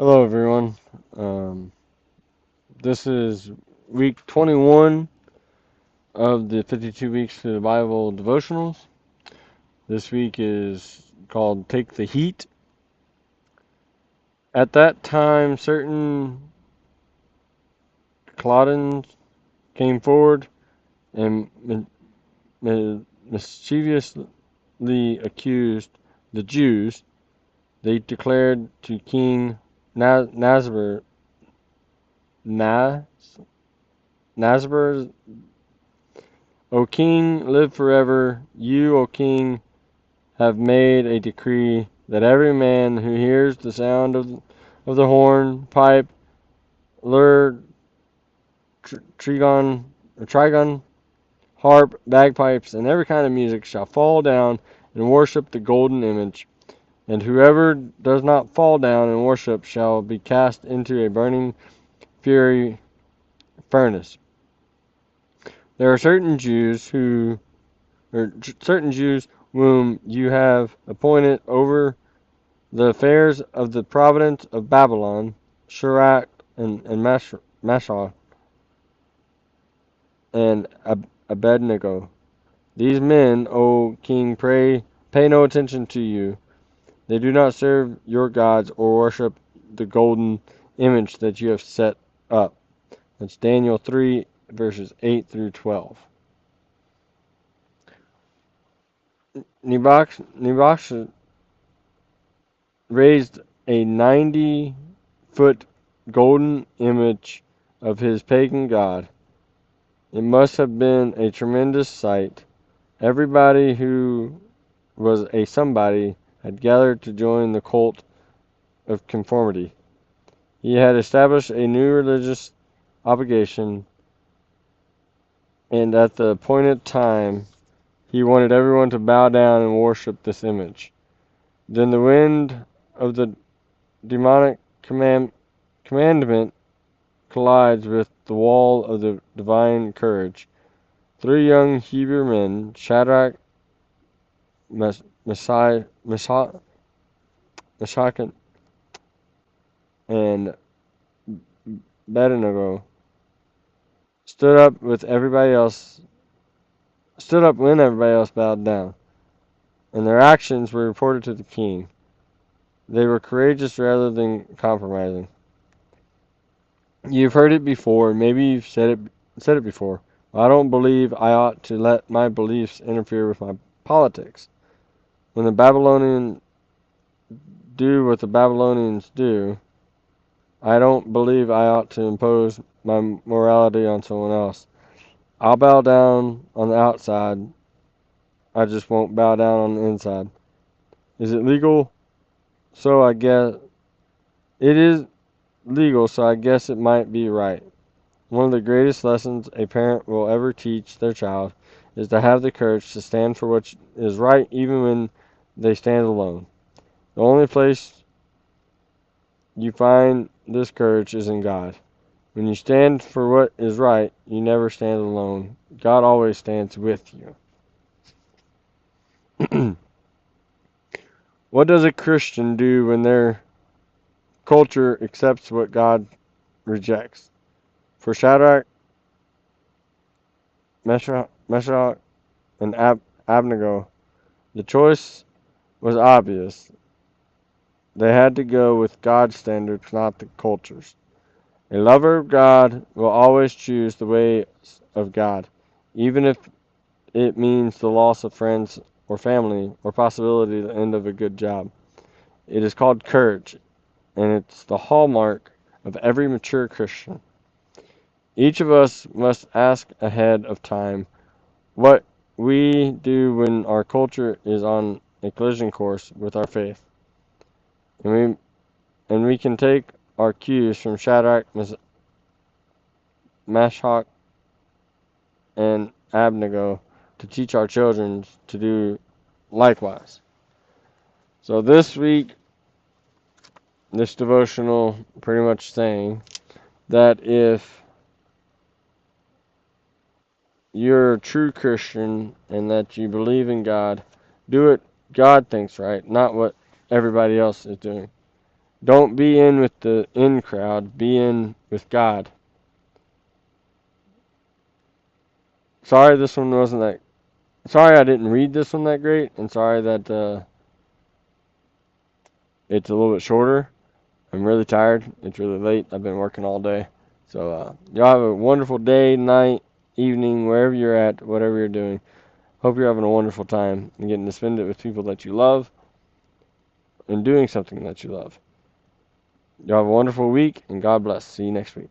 Hello, everyone. Um, this is week 21 of the 52 Weeks to the Bible Devotionals. This week is called Take the Heat. At that time, certain Claudins came forward and mischievously accused the Jews. They declared to King Nazar, Nas, Nazar, O king, live forever. You, O king, have made a decree that every man who hears the sound of the horn, pipe, lyre, trigon, harp, bagpipes, and every kind of music shall fall down and worship the golden image. And whoever does not fall down and worship shall be cast into a burning fury furnace. There are certain Jews whom you have appointed over the affairs of the province of Babylon, Shadrach and Meshach and Abednego. These men, O king, pay no attention to you. They do not serve your gods or worship the golden image that you have set up. That's Daniel 3, verses 8 through 12. Nebuchadnezzar raised a 90-foot golden image of his pagan god. It must have been a tremendous sight. Everybody who was a somebody had gathered to join the cult of conformity. He had established a new religious obligation, and at the appointed time, he wanted everyone to bow down and worship this image. Then the wind of the demonic commandment collides with the wall of the divine courage. Three young Hebrew men, Shadrach, Meshach, and Abednego, stood up with everybody else. Stood up when everybody else bowed down, and their actions were reported to the king. They were courageous rather than compromising. You've heard it before. Maybe you've said it before. I don't believe I ought to let my beliefs interfere with my politics. When the Babylonians do what the Babylonians do, I don't believe I ought to impose my morality on someone else. I'll bow down on the outside. I just won't bow down on the inside. Is it legal? So I guess it is legal, so I guess it might be right. One of the greatest lessons a parent will ever teach their child is to have the courage to stand for what is right even when they stand alone. The only place you find this courage is in God. When you stand for what is right, you never stand alone. God always stands with you. What does a Christian do when their culture accepts what God rejects? For Shadrach, Meshach and Abednego, the choice was obvious. They had to go with God's standards, not the culture's. A lover of God will always choose the ways of God, even if it means the loss of friends or family or possibility the end of a good job. It is called courage, and it's the hallmark of every mature Christian. Each of us must ask ahead of time what we do when our culture is on a collision course with our faith. And we can take our cues from Shadrach, Meshach, and Abednego to teach our children to do likewise. So this week, this devotional pretty much saying that if you're a true Christian and that you believe in God, do what God thinks right, not what everybody else is doing. Don't be in with the in crowd. Be in with God. Sorry this one wasn't that. Sorry I didn't read this one that great, and sorry that it's a little bit shorter. I'm really tired. It's really late. I've been working all day. So y'all have a wonderful day, night, evening, wherever you're at, whatever you're doing. Hope you're having a wonderful time and getting to spend it with people that you love and doing something that you love. Y'all have a wonderful week, and God bless. See you next week.